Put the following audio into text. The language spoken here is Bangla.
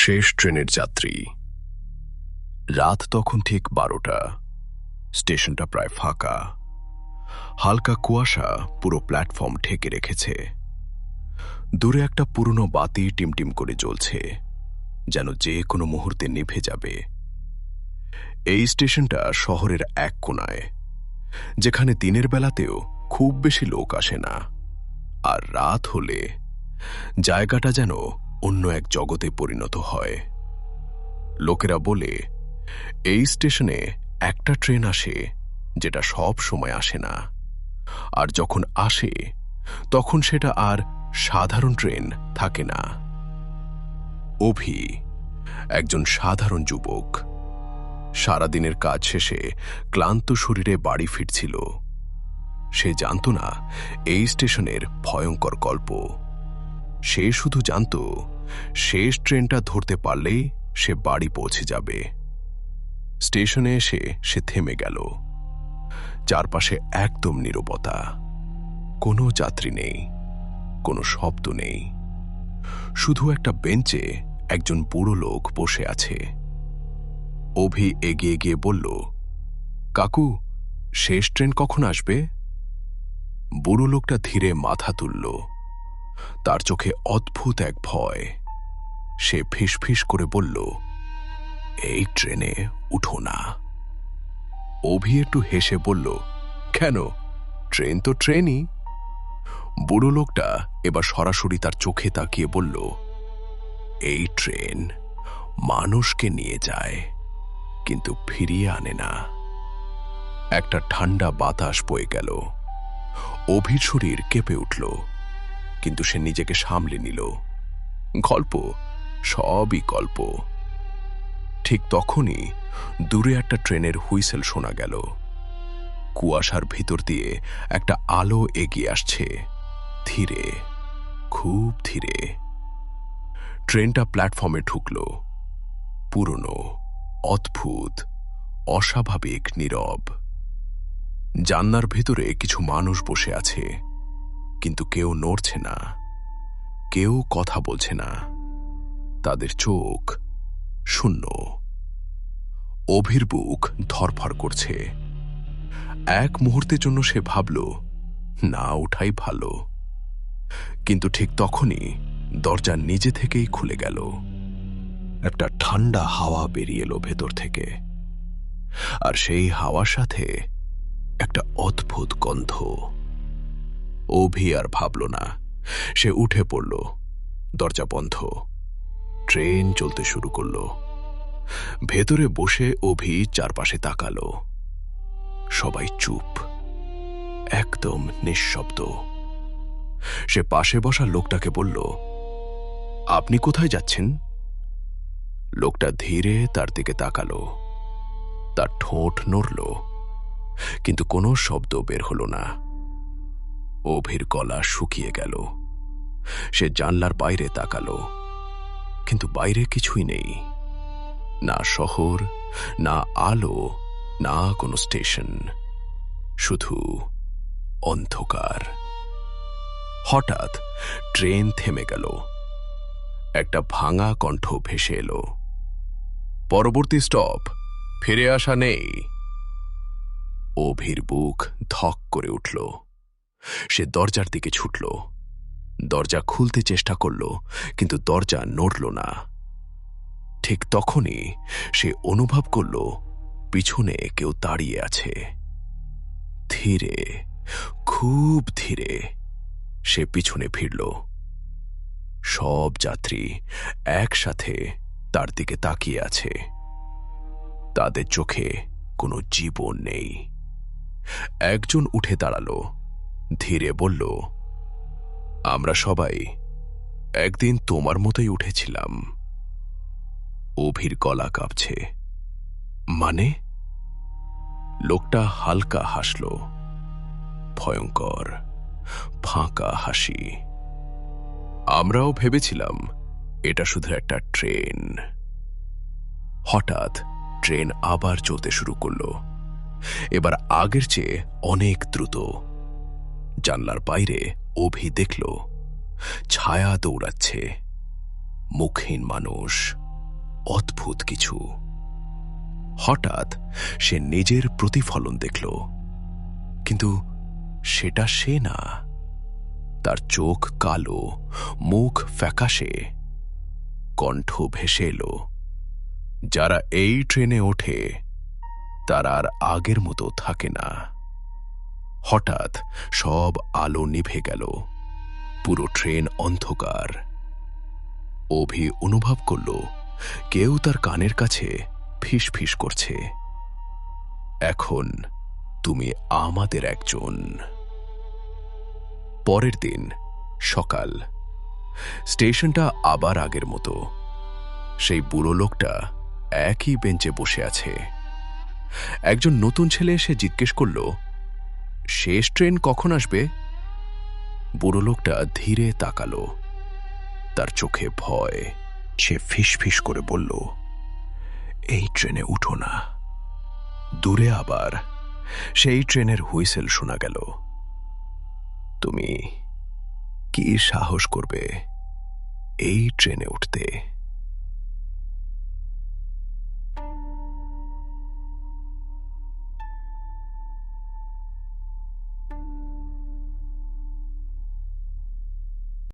শেষ ট্রেনের যাত্রী। রাত তখন ঠিক 12টা। স্টেশনটা প্রায় ফাঁকা। হালকা কুয়াশা পুরো প্ল্যাটফর্ম ঢেকে রেখেছে। দূরে একটা পুরনো বাতি টিমটিম করে জ্বলছে, যেন যে কোনো মুহূর্তে নিভে যাবে। এই স্টেশনটা শহরের এক কোণায়, যেখানে দিনের বেলাতেও খুব বেশি লোক আসে না, আর রাত হলে জায়গাটা যেন অন্য এক জগতে পরিণত হয়। লোকেরা বলে এই স্টেশনে একটা ট্রেন আসে যেটা সব সময় আসে না, আর যখন আসে তখন সেটা আর সাধারণ ট্রেন থাকে না। অভি একজন সাধারণ যুবক, সারাদিনের কাজ শেষে ক্লান্ত শরীরে বাড়ি ফিরছিল। সে জানত না এই স্টেশনের ভয়ঙ্কর গল্প। সে শুধু জানত শেষ ট্রেনটা ধরতে পারলেই সে বাড়ি পৌঁছে যাবে। স্টেশনে এসে সে থেমে গেল। চারপাশে একদম নীরবতা। কোনো যাত্রী নেই, কোনো শব্দ নেই। শুধু একটা বেঞ্চে একজন বুড়ো লোক বসে আছে। অভি এগিয়ে গিয়ে বলল, কাকু, শেষ ট্রেন কখন আসবে? বুড়ো লোকটা ধীরে মাথা তুলল। তার চোখে অদ্ভুত এক ভয়। সে ফিসফিস করে বলল, এই ট্রেনে উঠো না। অভি একটু হেসে বলল, কেন? ট্রেন তো ট্রেনই। বুড়ো লোকটা এবার সরাসরি তার চোখে তাকিয়ে বলল, এই ট্রেন মানুষকে নিয়ে যায়, কিন্তু ফিরিয়ে আনে না। একটা ঠান্ডা বাতাস বয়ে গেল। অভির শরীর কেঁপে উঠল, কিন্তু সে নিজেকে সামলে নিল। গল্প, সবই গল্প। ঠিক তখনই দূরে একটা ট্রেনের হুইসেল শোনা গেল। কুয়াশার ভিতর দিয়ে একটা আলো এগিয়ে আসছে, ধীরে, খুব ধীরে। ট্রেনটা প্ল্যাটফর্মে ঢুকল। পুরনো, অদ্ভুত, অস্বাভাবিক নীরব। জানলার ভেতরে কিছু মানুষ বসে আছে, কিন্তু কেউ নড়ছে না, কেউ কথা বলছে না। তাদের চোখ শূন্য। অভির বুক ধরফর করছে। এক মুহূর্তের জন্য সে ভাবল, না ওঠাই ভালো। কিন্তু ঠিক তখনই দরজা নিজে থেকেই খুলে গেল। একটা ঠান্ডা হাওয়া বেরিয়ে এলো ভেতর থেকে, আর সেই হাওয়ার সাথে একটা অদ্ভুত গন্ধ। অভি আর ভাবল না। সে উঠে পড়ল। দরজা বন্ধ। ট্রেন চলতে শুরু করল। ভেতরে বসে অভি চারপাশে তাকালো। সবাই চুপ, একদম নিঃশব্দ। সে পাশে বসা লোকটাকে বলল, আপনি কোথায় যাচ্ছেন? লোকটা ধীরে তার দিকে তাকালো। তার ঠোঁট নড়ল, কিন্তু কোনো শব্দ বের হল না। অভির গলা শুকিয়ে গেল। সে জানলার বাইরে তাকালো, কিন্তু বাইরে কিছুই নেই। না শহর, না আলো, না কোনো স্টেশন, শুধু অন্ধকার। হঠাৎ ট্রেন থেমে গেল। একটা ভাঙা কণ্ঠ ভেসে এলো, পরবর্তী স্টপ, ফিরে আসা নেই। অভির বুক ধক করে উঠল। সে দরজার দিকে ছুটল। দরজা খুলতে চেষ্টা করল, কিন্তু দরজা নড়ল না। ঠিক তখনই সে অনুভব করল পিছনে কেউ দাঁড়িয়ে আছে। ধীরে, খুব ধীরে সে পিছনে ফিরল। সব যাত্রী একসাথে তার দিকে তাকিয়ে আছে। তাদের চোখে কোনো জীবন নেই। একজন উঠে দাঁড়ালো, ধীরে বলল, আমরা সবাই একদিন তোমার মতোই উঠেছিলাম। অভির গলা কাঁপছে। মানে? লোকটা হালকা হাসল, ভয়ঙ্কর, ফাঁকা হাসি। আমরাও ভেবেছিলাম এটা শুধু একটা ট্রেন। হঠাৎ ট্রেন আবার চলতে শুরু করল, এবার আগের চেয়ে অনেক দ্রুত। জানলার বাইরে অভি দেখল ছায়া দৌড়াচ্ছে, মুখহীন মানুষ, অদ্ভুত কিছু। হঠাৎ সে নিজের প্রতিফলন দেখল, কিন্তু সেটা সে না। তার চোখ কালো, মুখ ফ্যাকাশে, কণ্ঠ ভেসে এলো, যারা এই ট্রেনে ওঠে তারা আর আগের মতো থাকে না। হঠাৎ সব আলো নিভে গেল, পুরো ট্রেন অন্ধকার। অভি অনুভব করল কেউ তার কানের কাছে ফিস ফিস করছে, এখন তুমি আমাদের একজন। পরের দিন সকাল, স্টেশনটা আবার আগের মতো। সেই বুড়ো লোকটা একই বেঞ্চে বসে আছে। একজন নতুন ছেলে এসে জিজ্ঞেস করল, শেষ ট্রেন কখন আসবে? বুড়ো লোকটা ধীরে তাকালো, তার চোখে ভয়। সে ফিস ফিস করে বলল, এই ট্রেনে উঠো না। দূরে আবার সেই ট্রেনের হুইসেল শোনা গেল। তুমি কি সাহস করবে এই ট্রেনে উঠতে?